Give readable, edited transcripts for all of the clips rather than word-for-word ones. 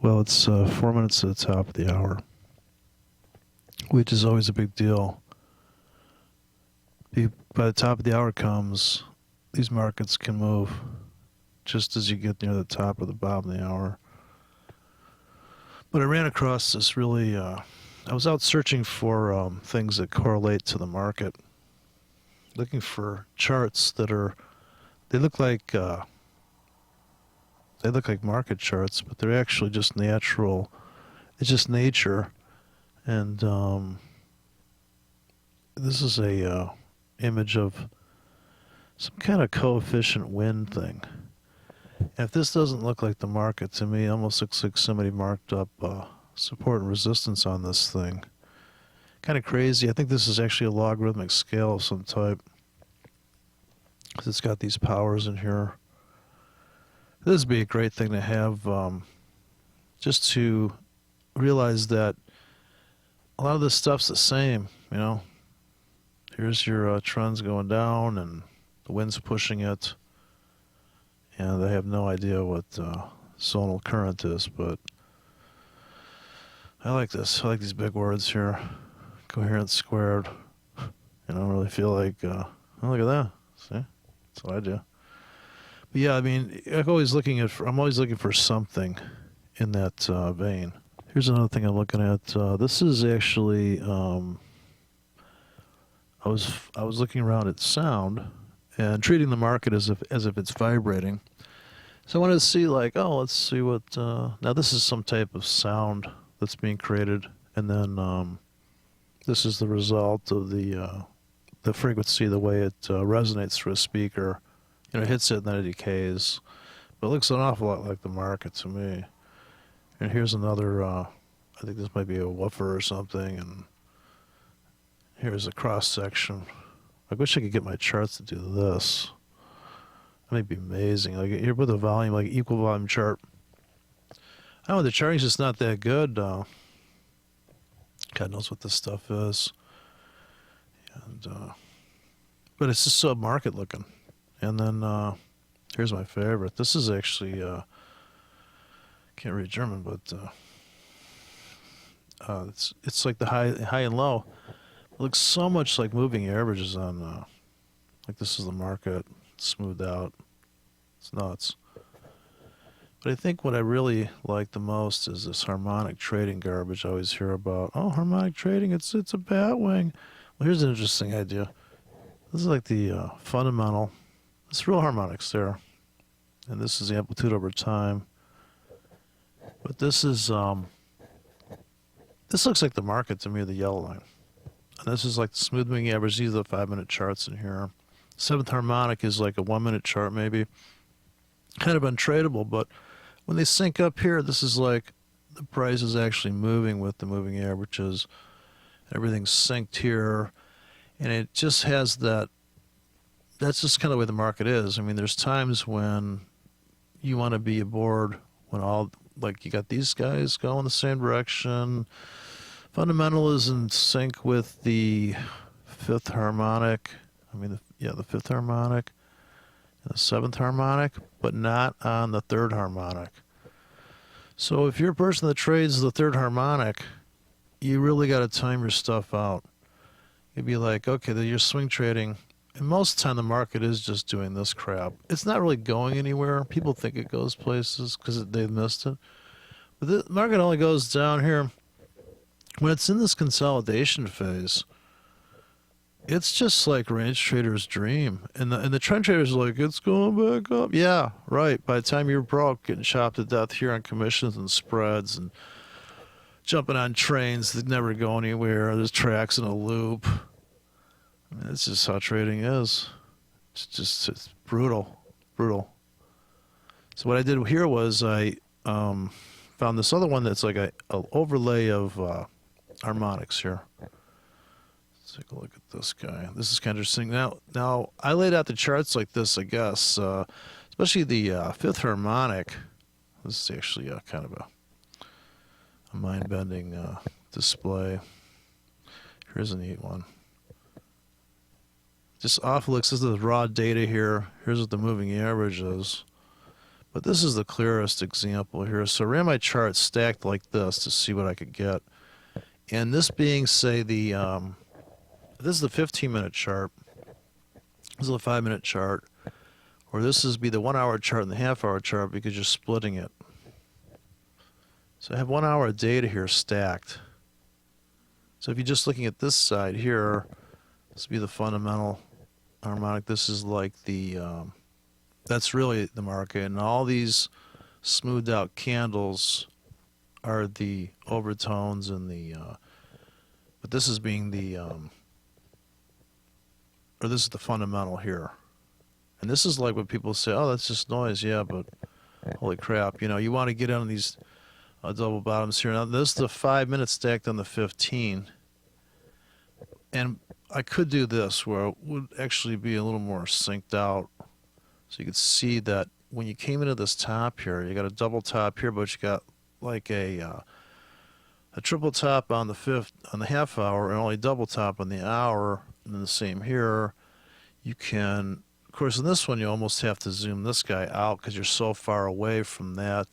Well, it's 4 minutes to the top of the hour, which is always a big deal. By the top of the hour comes, these markets can move just as you get near the top or the bottom of the hour. But I ran across this really, I was out searching for things that correlate to the market, looking for charts that are, they look like market charts, but they're actually just natural. It's just nature. And this is a image of some kind of coefficient wind thing. And if this doesn't look like the market, to me, it almost looks like somebody marked up support and resistance on this thing. Kind of crazy. I think this is actually a logarithmic scale of some type, because it's got these powers in here. This would be a great thing to have, just to realize that a lot of this stuff's the same, you know. Here's your trends going down, and the wind's pushing it, and I have no idea what zonal current is, but I like this. I like these big words here. Coherent squared. I don't really feel like, oh, look at that. See? That's what I do. But yeah, I mean, I'm always looking for something in that vein. Here's another thing I'm looking at. This is actually, I was looking around at sound and treating the market as if it's vibrating. So I wanted to see, like, oh, let's see what. Now this is some type of sound that's being created, and then this is the result of the frequency, the way it resonates through a speaker. You know, it hits it and then it decays. But it looks an awful lot like the market to me. And here's another. I think this might be a woofer or something, and here's a cross section. I wish I could get my charts to do this. That might be amazing. Like here with a volume, like equal volume chart. I don't know, the charting's just not that good. God knows what this stuff is. And but it's just so market looking. And then here's my favorite. This is actually can't read German, but it's like the high and low. It looks so much like moving averages on like this is the market smoothed out. It's nuts. But I think what I really like the most is this harmonic trading garbage I always hear about. Oh, harmonic trading, it's a bat wing. Well, here's an interesting idea. This is like the fundamental. It's real harmonics there. And this is the amplitude over time. But this is, this looks like the market to me, the yellow line. And this is like the smooth moving average. These are the 5-minute charts in here. Seventh harmonic is like a 1-minute chart maybe. Kind of untradeable, but when they sync up here, this is like the price is actually moving with the moving averages. Everything's synced here. And it just has that, that's just kind of the way the market is. I mean, there's times when you want to be aboard when all, like you got these guys going the same direction. Fundamental is in sync with the fifth harmonic. I mean, the fifth harmonic and the seventh harmonic, but not on the third harmonic. So if you're a person that trades the third harmonic, you really got to time your stuff out. You'd be like, okay, you're swing trading. And most of the time the market is just doing this crap. It's not really going anywhere. People think it goes places because they've missed it. But the market only goes down here. When it's in this consolidation phase, it's just like range trader's dream. And the trend trader's like, it's going back up. Yeah, right. By the time you're broke, getting chopped to death here on commissions and spreads and jumping on trains that never go anywhere. There's tracks in a loop. I mean, that's just how trading is. It's brutal, brutal. So what I did here was I found this other one that's like a overlay of harmonics here. Let's take a look at this guy. This is kind of interesting. Now I laid out the charts like this, I guess, especially the fifth harmonic. This is actually kind of a mind-bending display. Here's a neat one. Just off looks. This is the raw data here. Here's what the moving average is. But this is the clearest example here. So I ran my chart stacked like this to see what I could get. And this being, say, this is the 15-minute chart. This is a 5-minute chart. Or this is be the 1 hour chart and the half-hour chart because you're splitting it. So I have 1 hour of data here stacked. So if you're just looking at this side here, this would be the fundamental harmonic. This is like the, that's really the market. And all these smoothed out candles are the overtones and the, but this is being the, or this is the fundamental here. And this is like what people say, oh, that's just noise. Yeah, but holy crap. You know, you want to get on these double bottoms here. Now, this is the 5 minutes stacked on the 15. And I could do this where it would actually be a little more synced out. So you could see that when you came into this top here, you got a double top here, but you got like a triple top on the half hour and only double top on the hour. And then the same here. You can, of course, in this one, you almost have to zoom this guy out because you're so far away from that.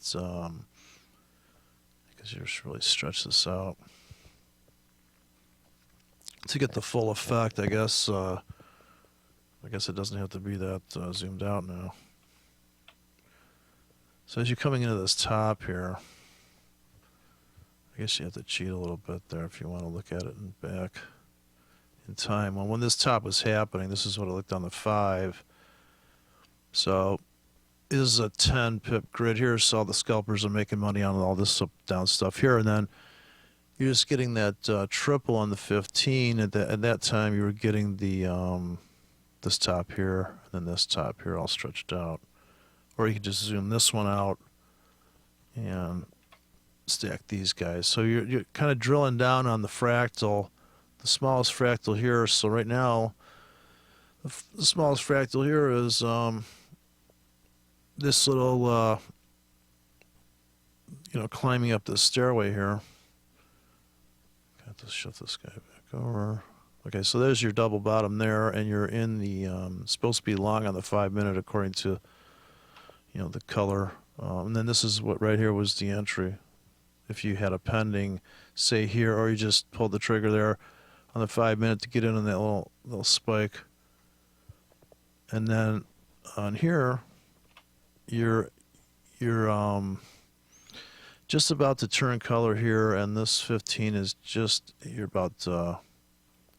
Because you just really stretch this out to get the full effect. I guess it doesn't have to be that zoomed out now. So as you're coming into this top here, I guess you have to cheat a little bit there if you want to look at it in back in time. Well, when this top was happening, this is what it looked on the 5. So this is a 10 pip grid here, so the scalpers are making money on all this up down stuff here, and then you're just getting that triple on the 15. At that time, you were getting the this top here and then this top here all stretched out, or you could just zoom this one out and stack these guys. So you're kind of drilling down on the fractal, the smallest fractal here. So right now, the smallest fractal here is this little, climbing up the stairway here. Got to shift this guy back over. Okay, so there's your double bottom there, and you're in the supposed to be long on the 5 minute according to the color. And then this is what right here was the entry. If you had a pending, say here, or you just pulled the trigger there on the 5 minute to get in on that little spike, and then on here, you're just about to turn color here, and this 15 is just, you're about a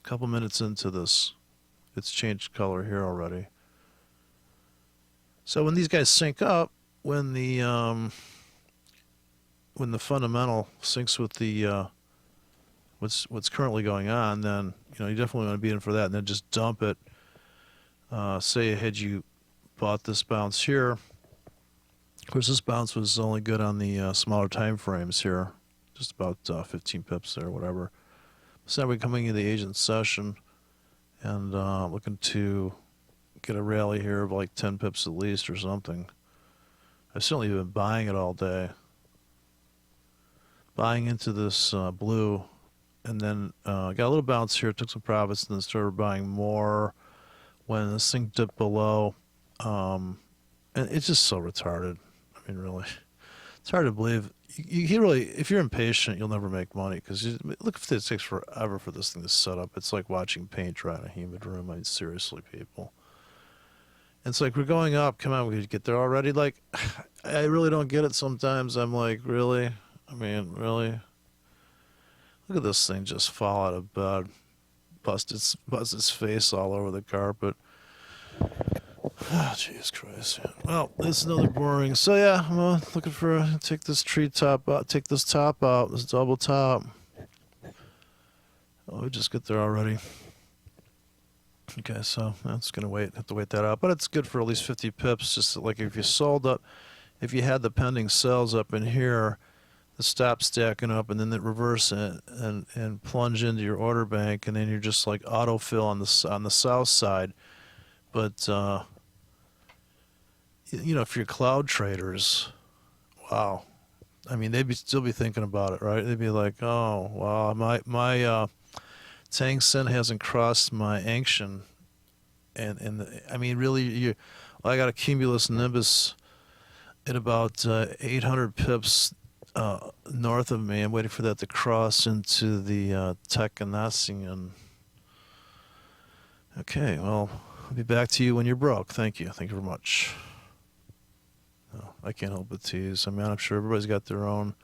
couple minutes into this. It's changed color here already. So when these guys sync up, when the fundamental syncs with the what's currently going on, then you definitely want to be in for that, and then just dump it. Say had you bought this bounce here. Of course, this bounce was only good on the smaller time frames here, just about 15 pips there, whatever. So now we're coming into the agent session and looking to get a rally here of like 10 pips at least or something. I've certainly been buying it all day. Buying into this blue, and then got a little bounce here, took some profits, and then started buying more when this thing dipped below. And it's just so retarded. I mean, really, it's hard to believe. You really, if you're impatient, you'll never make money because look, if it takes forever for this thing to set up, it's like watching paint dry in a humid room. I mean, seriously, people. It's like we're going up. Come on, we could get there already. Like, I really don't get it sometimes. I'm like, really? I mean, really? Look at this thing just fall out of bed, bust its face all over the carpet. Oh, Jesus Christ. Well, it's another boring. So yeah, I'm looking for take this tree top out, take this top out, this double top. Oh, we just get there already. Okay, so that's gonna have to wait that out, but it's good for at least 50 pips. Just like if you sold up, if you had the pending sells up in here, the stop stacking up, and then the reverse and plunge into your order bank, and then you're just like autofill on the south side. But if you're cloud traders, wow, I mean they'd still be thinking about it, right? They'd be like, oh wow, my Tangsen hasn't crossed my Ancient, and I mean really, I got a cumulus nimbus at about 800 pips north of me. I'm waiting for that to cross into the Tekanassian. Okay, well, I'll be back to you when you're broke. Thank you. Thank you very much. No, I can't help but tease. I mean, I'm sure everybody's got their own.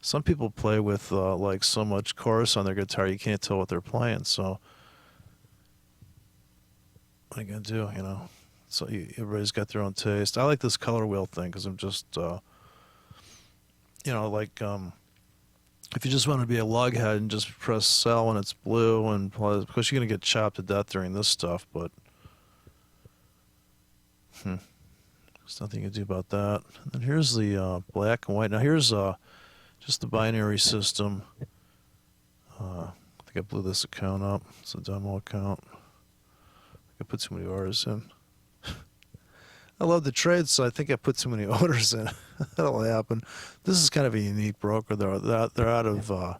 Some people play with like so much chorus on their guitar you can't tell what they're playing. So what are you gonna do? You know. So everybody's got their own taste. I like this color wheel thing because I'm just, like if you just want to be a lughead and just press sell when it's blue, and of course you're gonna get chopped to death during this stuff, but there's nothing you can do about that. And then here's the black and white. Now here's just the binary system. I think I blew this account up. It's a demo account. I put too many orders in. I love the trades, so I think I put too many orders in. That'll happen. This is kind of a unique broker. They're out of.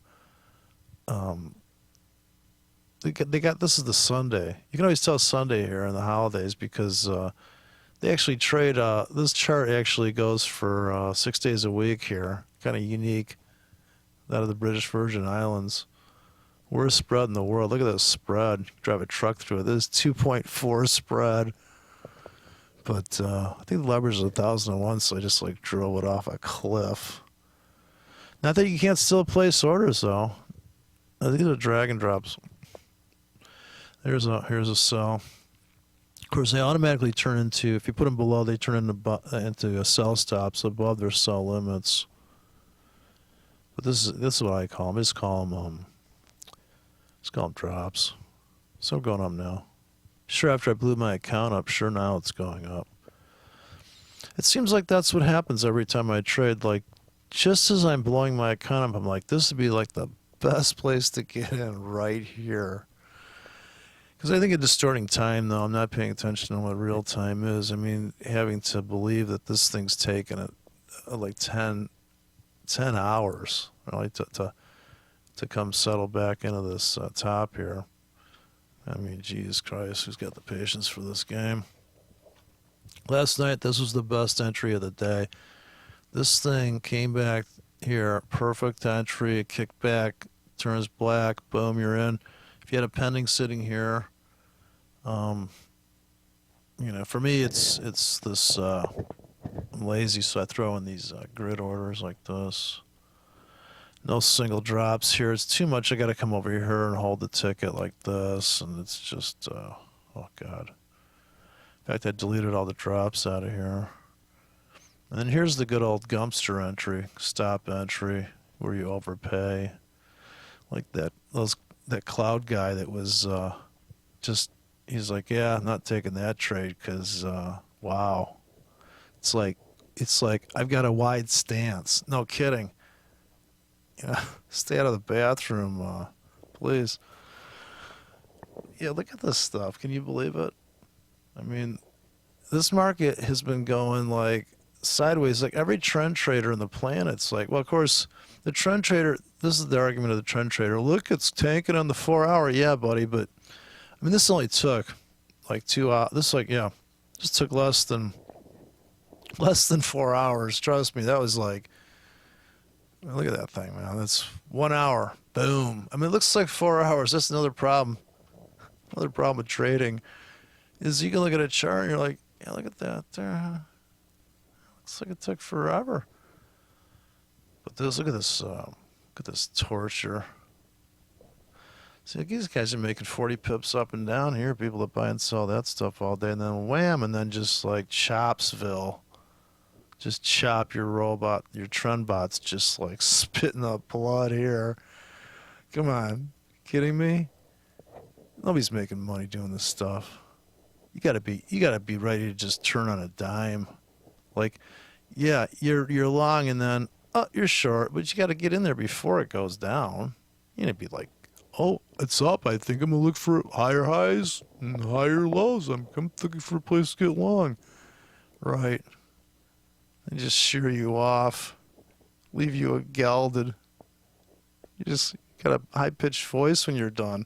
They got this is the Sunday. You can always tell Sunday here in the holidays because they actually trade. This chart actually goes for 6 days a week here. Kind of unique. Out of the British Virgin Islands. Worst spread in the world. Look at this spread. Drive a truck through it. This is 2.4 spread. But I think the leverage is 1,001, so I just like drove it off a cliff. Not that you can't still place orders though. I think they're drag and drops. Here's a sell. Of course, they automatically turn into, if you put them below, they turn into a sell stops above their sell limits. But this is what I call them. I just call them drops. So I'm going up now. Sure, after I blew my account up, sure now it's going up. It seems like that's what happens every time I trade. Like, just as I'm blowing my account up, I'm like, this would be like the best place to get in right here. Because I think of distorting time, though, I'm not paying attention to what real time is. I mean, having to believe that this thing's taken like 10 hours, really, to come settle back into this top here. I mean, Jesus Christ, who's got the patience for this game? Last night, this was the best entry of the day. This thing came back here, perfect entry, it kicked back, turns black, boom, you're in. If you had a pending sitting here, for me, it's this, I'm lazy, so I throw in these grid orders like this. No single drops here. It's too much. I got to come over here and hold the ticket like this, and it's just, oh God. In fact, I deleted all the drops out of here. And then here's the good old Gumpster entry, stop entry, where you overpay, like that cloud guy that was he's like, yeah, I'm not taking that trade because wow, it's like I've got a wide stance. No kidding. Yeah, stay out of the bathroom, please. Yeah, look at this stuff. Can you believe it? I mean, this market has been going like sideways. Like every trend trader in the planet's like, well, of course, the trend trader, this is the argument of the trend trader. Look, it's tanking on the 4 hour. Yeah, buddy, but I mean, this only took like 2 hours. This just took less than 4 hours. Trust me, that was like, look at that thing, man. That's 1 hour. Boom. I mean, it looks like 4 hours. That's another problem. Another problem with trading is you can look at a chart and you're like, yeah, look at that there. Looks like it took forever. But look at this torture. See, these guys are making 40 pips up and down here. People that buy and sell that stuff all day, and then wham, and then just like Chopsville. Just chop your robot, your trend bots just like spitting up blood here. Come on. Kidding me? Nobody's making money doing this stuff. You gotta be ready to just turn on a dime. Like, yeah, you're long and then you're short, but you gotta get in there before it goes down. You gotta be like, oh, it's up. I think I'm gonna look for higher highs and higher lows. I'm looking for a place to get long. Right. And just shear you off, leave you gelded. You just got a high-pitched voice when you're done.